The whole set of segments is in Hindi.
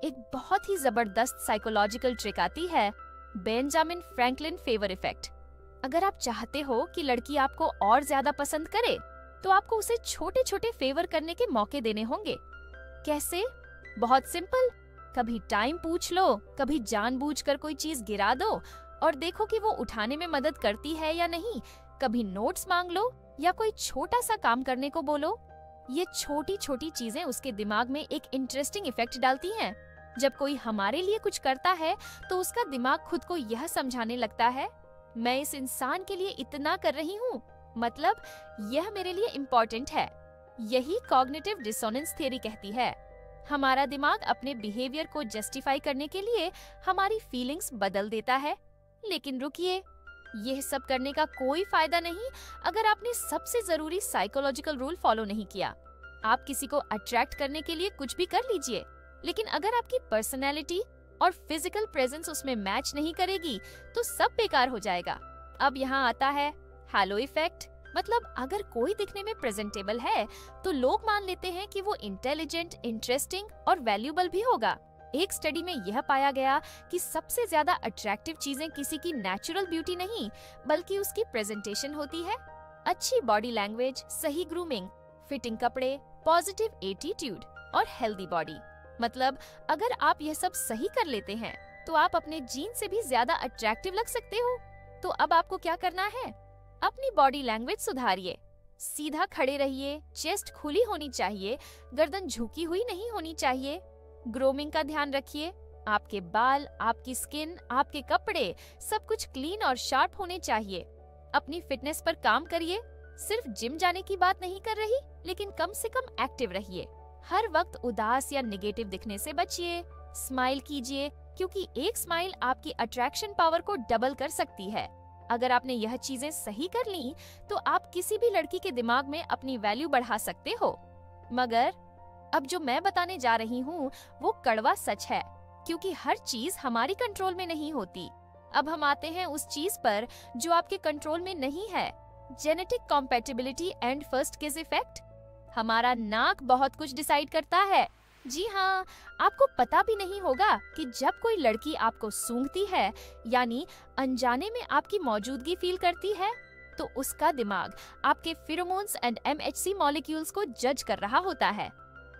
एक बहुत ही जबरदस्त साइकोलॉजिकल ट्रिक आती है, बेंजामिन फ्रैंकलिन फेवर इफेक्ट। अगर आप चाहते हो कि लड़की आपको और ज्यादा पसंद करे, तो आपको उसे छोटे छोटे फेवर करने के मौके देने होंगे। कैसे? बहुत सिंपल। कभी टाइम पूछ लो, कभी जानबूझकर कोई चीज गिरा दो और देखो कि वो उठाने में मदद करती है या नहीं। कभी नोट्स मांग लो या कोई छोटा सा काम करने को बोलो। ये छोटी छोटी चीजें उसके दिमाग में एक इंटरेस्टिंग इफेक्ट डालती हैं। जब कोई हमारे लिए कुछ करता है तो उसका दिमाग खुद को यह समझाने लगता है, मैं इस इंसान के लिए इतना कर रही हूँ, मतलब यह मेरे लिए इम्पोर्टेंट है। यही कॉग्निटिव डिसोनेंस थ्योरी कहती है। हमारा दिमाग अपने बिहेवियर को जस्टिफाई करने के लिए हमारी फीलिंग्स बदल देता है। लेकिन रुकिए, यह सब करने का कोई फायदा नहीं अगर आपने सबसे जरूरी साइकोलॉजिकल रूल फॉलो नहीं किया। आप किसी को अट्रैक्ट करने के लिए कुछ भी कर लीजिए, लेकिन अगर आपकी पर्सनैलिटी और फिजिकल प्रेजेंस उसमें मैच नहीं करेगी तो सब बेकार हो जाएगा। अब यहाँ आता है हैलो इफेक्ट। मतलब अगर कोई दिखने में प्रेजेंटेबल है तो लोग मान लेते हैं कि वो इंटेलिजेंट, इंटरेस्टिंग और वैल्यूएबल भी होगा। एक स्टडी में यह पाया गया कि सबसे ज्यादा अट्रैक्टिव चीजें किसी की नेचुरल ब्यूटी नहीं, बल्कि उसकी प्रेजेंटेशन होती है। अच्छी बॉडी लैंग्वेज, सही ग्रूमिंग, फिटिंग कपड़े, पॉजिटिव एटीट्यूड और हेल्दी बॉडी। मतलब अगर आप यह सब सही कर लेते हैं तो आप अपने जीन से भी ज्यादा अट्रैक्टिव लग सकते हो। तो अब आपको क्या करना है? अपनी बॉडी लैंग्वेज सुधारिए। सीधा खड़े रहिए, चेस्ट खुली होनी चाहिए, गर्दन झुकी हुई नहीं होनी चाहिए। ग्रूमिंग का ध्यान रखिए। आपके बाल, आपकी स्किन, आपके कपड़े सब कुछ क्लीन और शार्प होने चाहिए। अपनी फिटनेस पर काम करिए। सिर्फ जिम जाने की बात नहीं कर रही, लेकिन कम से कम एक्टिव रहिए। हर वक्त उदास या नेगेटिव दिखने से बचिए। स्माइल कीजिए, क्योंकि एक स्माइल आपकी अट्रैक्शन पावर को डबल कर सकती है। अगर आपने यह चीजें सही कर ली तो आप किसी भी लड़की के दिमाग में अपनी वैल्यू बढ़ा सकते हो। मगर अब जो मैं बताने जा रही हूँ वो कड़वा सच है, क्योंकि हर चीज हमारी कंट्रोल में नहीं होती। अब हम आते हैं उस चीज पर जो आपके कंट्रोल में नहीं है, जेनेटिक कॉम्पैटिबिलिटी एंड फर्स्ट किस इफेक्ट। हमारा नाक बहुत कुछ डिसाइड करता है। जी हाँ, आपको पता भी नहीं होगा कि जब कोई लड़की आपको सूंघती है, यानी अनजाने में आपकी मौजूदगी फील करती है, तो उसका दिमाग आपके फेरोमोन्स एंड एमएचसी मॉलिक्यूल्स को जज कर रहा होता है।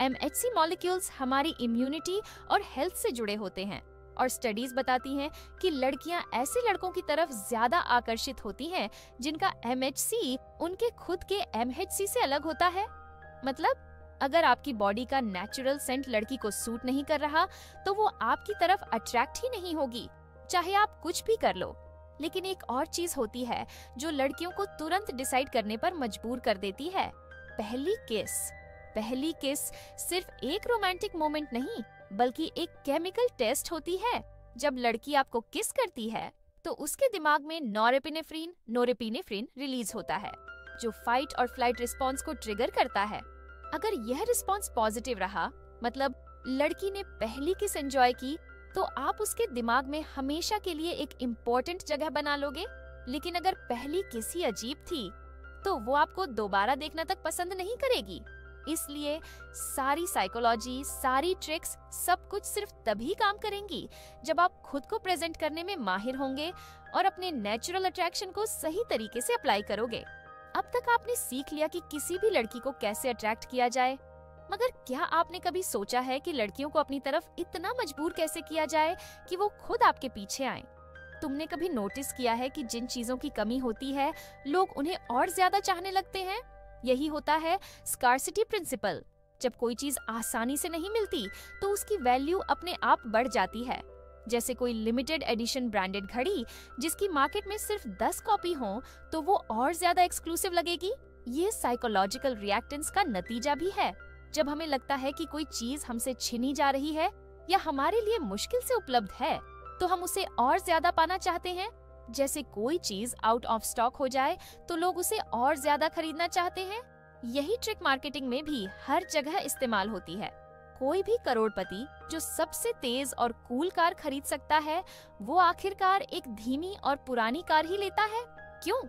एमएचसी मॉलिक्यूल्स हमारी इम्यूनिटी और हेल्थ से जुड़े होते हैं, और स्टडीज बताती हैं कि लड़कियां ऐसे लड़कों की तरफ ज्यादा आकर्षित होती हैं जिनका एमएचसी उनके खुद के एमएचसी से अलग होता है। मतलब अगर आपकी बॉडी का नेचुरल सेंट लड़की को सूट नहीं कर रहा तो वो आपकी तरफ अट्रैक्ट ही नहीं होगी, चाहे आप कुछ भी कर लो। लेकिन एक और चीज होती है जो लड़कियों को तुरंत डिसाइड करने पर मजबूर कर देती है, पहली किस। पहली किस सिर्फ एक रोमांटिक मोमेंट नहीं, बल्कि एक केमिकल टेस्ट होती है। जब लड़की आपको किस करती है तो उसके दिमाग में नोरेपिनेफ्रिन रिलीज होता है, जो फाइट और फ्लाइट रिस्पॉन्स को ट्रिगर करता है। अगर यह रिस्पॉन्स पॉजिटिव रहा, मतलब लड़की ने पहली किस एंजॉय की, तो आप उसके दिमाग में हमेशा के लिए एक इम्पोर्टेंट जगह बना लोगे। लेकिन अगर पहली किस ही अजीब थी तो वो आपको दोबारा देखना तक पसंद नहीं करेगी। इसलिए सारी साइकोलॉजी, सारी ट्रिक्स, सब कुछ सिर्फ तभी काम करेंगी जब आप खुद को प्रेजेंट करने में माहिर होंगे और अपने नेचुरल अट्रैक्शन को सही तरीके से अप्लाई करोगे। अब तक आपने सीख लिया कि किसी भी लड़की को कैसे अट्रैक्ट किया जाए, मगर क्या आपने कभी सोचा है कि लड़कियों को अपनी तरफ इतना मजबूर कैसे किया जाए कि वो खुद आपके पीछे आएं? तुमने कभी नोटिस किया है कि जिन चीजों की कमी होती है लोग उन्हें और ज्यादा चाहने लगते हैं? यही होता है स्कार्सिटी प्रिंसिपल। जब कोई चीज आसानी से नहीं मिलती तो उसकी वैल्यू अपने आप बढ़ जाती है। जैसे कोई लिमिटेड एडिशन ब्रांडेड घड़ी जिसकी मार्केट में सिर्फ 10 कॉपी हो तो वो और ज्यादा एक्सक्लूसिव लगेगी। ये साइकोलॉजिकल रिएक्टेंस का नतीजा भी है। जब हमें लगता है कि कोई चीज हमसे छिनी जा रही है या हमारे लिए मुश्किल से उपलब्ध है, तो हम उसे और ज्यादा पाना चाहते हैं। जैसे कोई चीज आउट ऑफ स्टॉक हो जाए तो लोग उसे और ज्यादा खरीदना चाहते हैं। यही ट्रिक मार्केटिंग में भी हर जगह इस्तेमाल होती है। कोई भी करोड़पति जो सबसे तेज और कूल कार खरीद सकता है, वो आखिरकार एक धीमी और पुरानी कार ही लेता है। क्यों?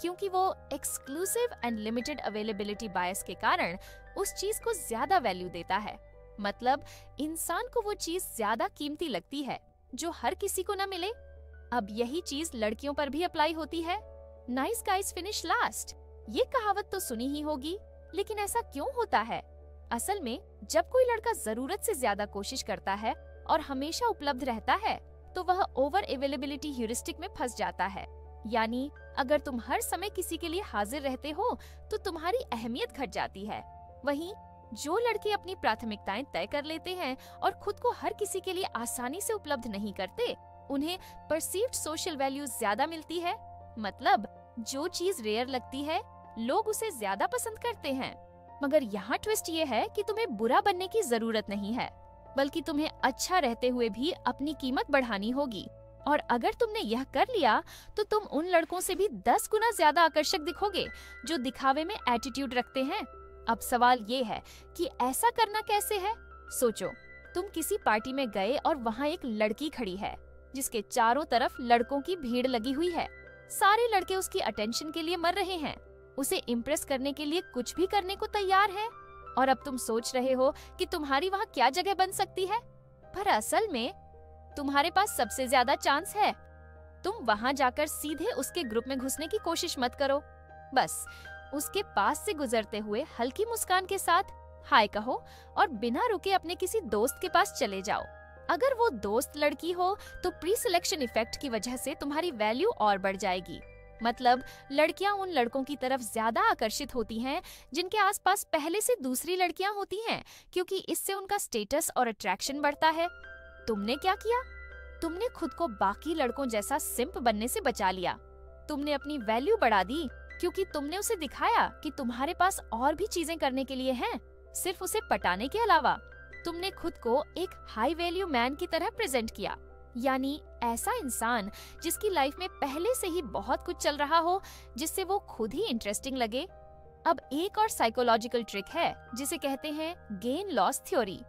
क्योंकि वो एक्सक्लूसिव एंड लिमिटेड अवेलेबिलिटी बायस के कारण उस चीज को ज्यादा वैल्यू देता है। मतलब इंसान को वो चीज ज्यादा कीमती लगती है जो हर किसी को न मिले। अब यही चीज लड़कियों पर भी अप्लाई होती है। नाइस गाइज फिनिश लास्ट, ये कहावत तो सुनी ही होगी, लेकिन ऐसा क्यों होता है? असल में जब कोई लड़का जरूरत से ज्यादा कोशिश करता है और हमेशा उपलब्ध रहता है, तो वह ओवर अवेलेबिलिटी ह्यूरिस्टिक में फंस जाता है। यानी अगर तुम हर समय किसी के लिए हाजिर रहते हो तो तुम्हारी अहमियत घट जाती है। वहीं जो लड़के अपनी प्राथमिकताएं तय कर लेते हैं और खुद को हर किसी के लिए आसानी से उपलब्ध नहीं करते, उन्हें परसीव्ड सोशल वैल्यू ज्यादा मिलती है। मतलब जो चीज रेयर लगती है, लोग उसे ज्यादा पसंद करते हैं। मगर यहाँ ट्विस्ट ये है कि तुम्हें बुरा बनने की जरूरत नहीं है, बल्कि तुम्हें अच्छा रहते हुए भी अपनी कीमत बढ़ानी होगी। और अगर तुमने यह कर लिया तो तुम उन लड़कों से भी 10 गुना ज्यादा आकर्षक दिखोगे जो दिखावे में एटीट्यूड रखते हैं। अब सवाल ये है कि ऐसा करना कैसे है? सोचो, तुम किसी पार्टी में गए और वहाँ एक लड़की खड़ी है जिसके चारों तरफ लड़कों की भीड़ लगी हुई है। सारे लड़के उसकी अटेंशन के लिए मर रहे हैं, उसे इम्प्रेस करने के लिए कुछ भी करने को तैयार है। और अब तुम सोच रहे हो कि तुम्हारी वहाँ क्या जगह बन सकती है, पर असल में तुम्हारे पास सबसे ज्यादा चांस है। तुम वहाँ जाकर सीधे उसके ग्रुप में घुसने की कोशिश मत करो। बस उसके पास से गुजरते हुए हल्की मुस्कान के साथ हाय कहो और बिना रुके अपने किसी दोस्त के पास चले जाओ। अगर वो दोस्त लड़की हो तो प्री सिलेक्शन इफेक्ट की वजह से तुम्हारी वैल्यू और बढ़ जाएगी। मतलब लड़कियां उन लड़कों की तरफ ज्यादा आकर्षित होती हैं जिनके आसपास पहले से दूसरी लड़कियां होती हैं, क्योंकि इससे उनका स्टेटस और अट्रैक्शन बढ़ता है। तुमने क्या किया? तुमने खुद को बाकी लड़कों जैसा सिंप बनने से बचा लिया। तुमने अपनी वैल्यू बढ़ा दी क्योंकि तुमने उसे दिखाया कि तुम्हारे पास और भी चीजें करने के लिए हैं, सिर्फ उसे पटाने के अलावा। तुमने खुद को एक हाई वैल्यू मैन की तरह प्रेजेंट किया, यानी ऐसा इंसान जिसकी लाइफ में पहले से ही बहुत कुछ चल रहा हो, जिससे वो खुद ही इंटरेस्टिंग लगे। अब एक और साइकोलॉजिकल ट्रिक है जिसे कहते हैं गेन लॉस थ्योरी।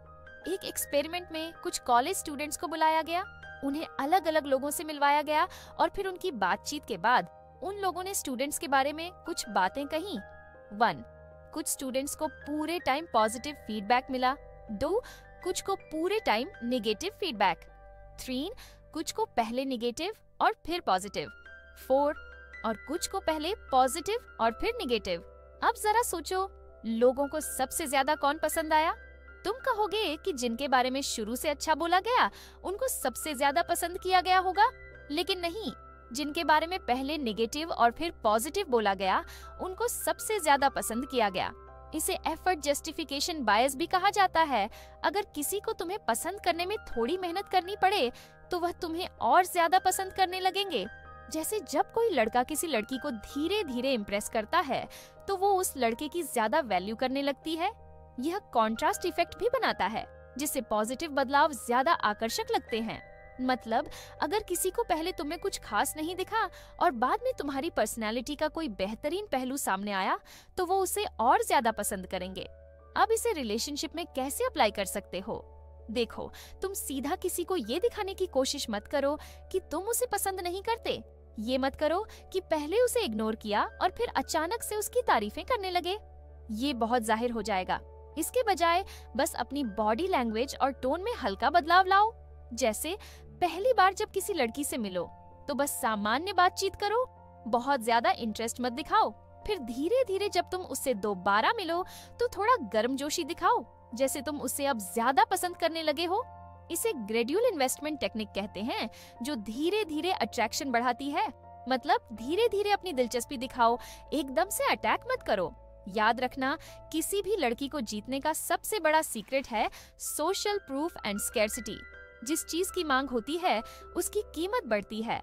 एक एक्सपेरिमेंट में कुछ कॉलेज स्टूडेंट्स को बुलाया गया, उन्हें अलग अलग लोगों से मिलवाया गया और फिर उनकी बातचीत के बाद उन लोगों ने स्टूडेंट्स के बारे में कुछ बातें कहीं। 1. कुछ स्टूडेंट्स को पूरे टाइम पॉजिटिव फीडबैक मिला। 2. कुछ को पूरे टाइम नेगेटिव फीडबैक। 3. कुछ को पहले नेगेटिव और फिर पॉजिटिव। 4. और कुछ को पहले पॉजिटिव और फिर नेगेटिव। अब जरा सोचो, लोगों को सबसे ज्यादा कौन पसंद आया? तुम कहोगे कि जिनके बारे में शुरू से अच्छा बोला गया उनको सबसे ज्यादा पसंद किया गया होगा, लेकिन नहीं, जिनके बारे में पहले नेगेटिव और फिर पॉजिटिव बोला गया उनको सबसे ज्यादा पसंद किया गया। इसे एफर्ट जस्टिफिकेशन बायस भी कहा जाता है। अगर किसी को तुम्हें पसंद करने में थोड़ी मेहनत करनी पड़े तो वह तुम्हें और ज्यादा पसंद करने लगेंगे। जैसे जब कोई लड़का किसी लड़की को धीरे धीरे इम्प्रेस करता है तो वो उस लड़के की ज्यादा वैल्यू करने लगती है। यह कॉन्ट्रास्ट इफेक्ट भी बनाता है, जिससे पॉजिटिव बदलाव ज्यादा आकर्षक लगते हैं। मतलब अगर किसी को पहले तुम्हें कुछ खास नहीं दिखा और बाद में तुम्हारी पर्सनैलिटी का कोई बेहतरीन पहलू सामने आया तो वो उसे और ज्यादा पसंद करेंगे। अब इसे रिलेशनशिप में कैसे अप्लाई कर सकते हो? देखो, तुम सीधा किसी को ये दिखाने की कोशिश मत करो कि तुम उसे पसंद नहीं करते। ये मत करो कि पहले उसे इग्नोर किया और फिर अचानक से उसकी तारीफें करने लगे। ये बहुत जाहिर हो जाएगा। इसके बजाय बस अपनी बॉडी लैंग्वेज और टोन में हल्का बदलाव लाओ। जैसे पहली बार जब किसी लड़की से मिलो तो बस सामान्य बातचीत करो, बहुत ज्यादा इंटरेस्ट मत दिखाओ। फिर धीरे धीरे जब तुम उससे दोबारा मिलो तो थोड़ा गर्मजोशी दिखाओ, जैसे तुम उसे अब ज्यादा पसंद करने लगे हो। इसे ग्रेजुअल इन्वेस्टमेंट टेक्निक कहते हैं, जो धीरे धीरे अट्रैक्शन बढ़ाती है। मतलब धीरे धीरे अपनी दिलचस्पी दिखाओ, एकदम से अटैक मत करो। याद रखना, किसी भी लड़की को जीतने का सबसे बड़ा सीक्रेट है सोशल प्रूफ एंड स्कैर्सिटी। जिस चीज की मांग होती है उसकी कीमत बढ़ती है।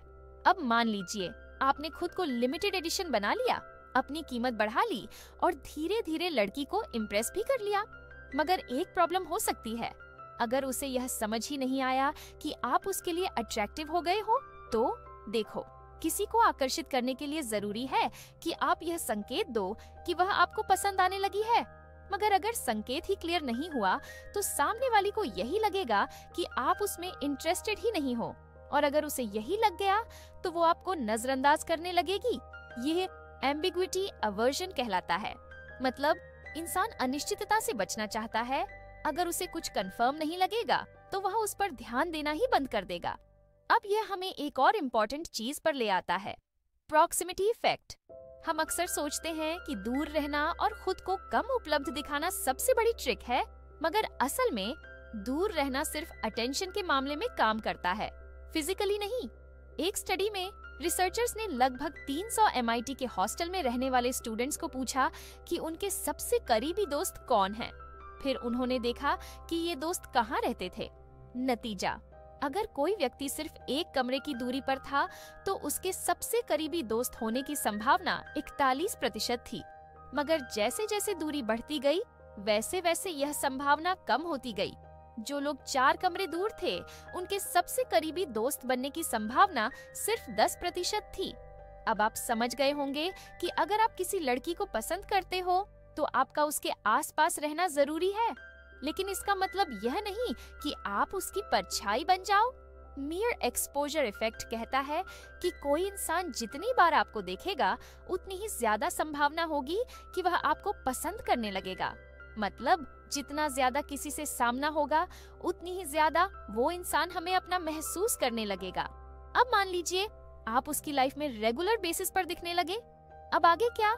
अब मान लीजिए आपने खुद को लिमिटेड एडिशन बना लिया, अपनी कीमत बढ़ा ली और धीरे धीरे लड़की को इम्प्रेस भी कर लिया। मगर एक प्रॉब्लम हो सकती है, अगर उसे यह समझ ही नहीं आया कि आप उसके लिए अट्रैक्टिव हो गए हो तो देखो, किसी को आकर्षित करने के लिए जरूरी है कि आप यह संकेत दो कि वह आपको पसंद आने लगी है। मगर अगर संकेत ही क्लियर नहीं हुआ तो सामने वाली को यही लगेगा कि आप उसमें इंटरेस्टेड ही नहीं हो, और अगर उसे यही लग गया तो वो आपको नजरअंदाज करने लगेगी। यह एम्बिग्विटी अवर्जन कहलाता है। मतलब इंसान अनिश्चितता से बचना चाहता है, अगर उसे कुछ कंफर्म नहीं लगेगा तो वह उस पर ध्यान देना ही बंद कर देगा। अब यह हमें एक और इम्पोर्टेंट चीज पर ले आता है, प्रॉक्सिमिटी इफेक्ट। हम अक्सर सोचते हैं कि दूर रहना और खुद को कम उपलब्ध दिखाना सबसे बड़ी ट्रिक है, मगर असल में दूर रहना सिर्फ अटेंशन के मामले में काम करता है, फिजिकली नहीं। एक स्टडी में रिसर्चर्स ने लगभग 300 MIT के हॉस्टल में रहने वाले स्टूडेंट्स को पूछा कि उनके सबसे करीबी दोस्त कौन हैं। फिर उन्होंने देखा कि ये दोस्त कहाँ रहते थे। नतीजा, अगर कोई व्यक्ति सिर्फ एक कमरे की दूरी पर था तो उसके सबसे करीबी दोस्त होने की संभावना 41% थी। मगर जैसे जैसे दूरी बढ़ती गई वैसे वैसे यह संभावना कम होती गई। जो लोग 4 कमरे दूर थे उनके सबसे करीबी दोस्त बनने की संभावना सिर्फ 10% थी। अब आप समझ गए होंगे कि अगर आप किसी लड़की को पसंद करते हो तो आपका उसके आसपास रहना जरूरी है, लेकिन इसका मतलब यह नहीं कि आप उसकी परछाई बन जाओ। मियर एक्सपोजर इफेक्ट कहता है कि कोई इंसान जितनी बार आपको देखेगा उतनी ही ज्यादा संभावना होगी कि वह आपको पसंद करने लगेगा। मतलब जितना ज्यादा किसी से सामना होगा उतनी ही ज्यादा वो इंसान हमें अपना महसूस करने लगेगा। अब मान लीजिए आप उसकी लाइफ में रेगुलर बेसिस पर दिखने लगे। अब आगे क्या?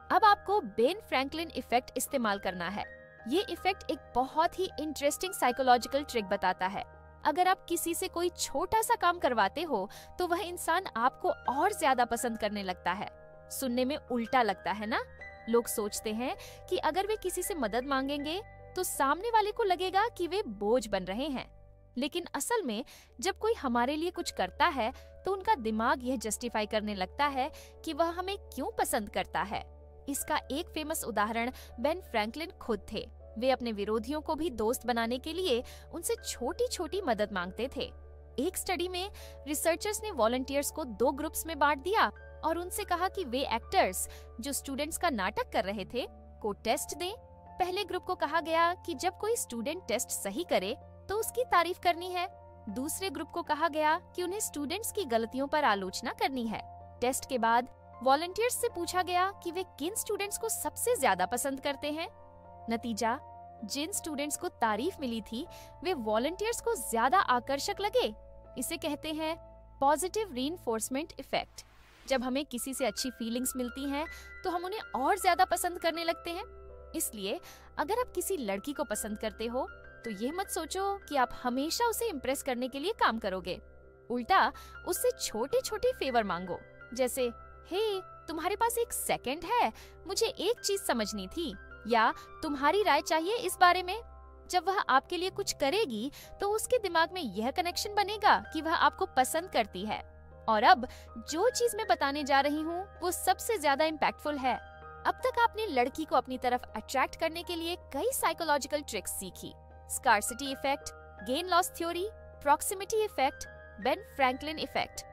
अब आपको बेन फ्रैंकलिन इफेक्ट इस्तेमाल करना है। ये इफेक्ट एक बहुत ही इंटरेस्टिंग साइकोलॉजिकल ट्रिक बताता है। अगर आप किसी से कोई छोटा सा काम करवाते हो तो वह इंसान आपको और ज्यादा पसंद करने लगता है। सुनने में उल्टा लगता है ना? लोग सोचते हैं कि अगर वे किसी से मदद मांगेंगे तो सामने वाले को लगेगा कि वे बोझ बन रहे हैं, लेकिन असल में जब कोई हमारे लिए कुछ करता है तो उनका दिमाग यह जस्टिफाई करने लगता है कि वह हमें क्यों पसंद करता है। इसका एक फेमस उदाहरण बेन फ्रैंकलिन खुद थे। वे अपने विरोधियों को भी दोस्त बनाने के लिए उनसे छोटी छोटी मदद मांगते थे। एक स्टडी में रिसर्चर्स ने वॉलंटियर्स को 2 ग्रुप्स में बांट दिया और उनसे कहा कि वे एक्टर्स जो स्टूडेंट्स का नाटक कर रहे थे को टेस्ट दें। पहले ग्रुप को कहा गया कि जब कोई स्टूडेंट टेस्ट सही करे तो उसकी तारीफ करनी है। दूसरे ग्रुप को कहा गया कि उन्हें स्टूडेंट्स की गलतियों पर आलोचना करनी है। टेस्ट के बाद वॉलंटियर्स से पूछा गया कि वे किन स्टूडेंट्स को सबसे ज्यादा पसंद करते हैं। नतीजा, जिन स्टूडेंट्स को तारीफ मिली थी वे वॉलंटियर्स को ज्यादा आकर्षक लगे। इसे कहते हैं पॉजिटिव रीइंफोर्समेंट इफेक्ट। जब हमें किसी से अच्छी फीलिंग्स मिलती हैं तो हम उन्हें और ज्यादा पसंद करने लगते हैं। इसलिए अगर आप किसी लड़की को पसंद करते हो तो ये मत सोचो कि आप हमेशा उसे इम्प्रेस करने के लिए काम करोगे। उल्टा उससे छोटे छोटे फेवर मांगो, जैसे हे तुम्हारे पास एक सेकंड है, मुझे एक चीज समझनी थी, या तुम्हारी राय चाहिए इस बारे में। जब वह आपके लिए कुछ करेगी तो उसके दिमाग में यह कनेक्शन बनेगा कि वह आपको पसंद करती है। और अब जो चीज मैं बताने जा रही हूँ वो सबसे ज्यादा इम्पैक्टफुल है। अब तक आपने लड़की को अपनी तरफ अट्रैक्ट करने के लिए कई साइकोलॉजिकल ट्रिक्स सीखी। Scarcity effect, gain loss theory, proximity effect, Ben Franklin effect.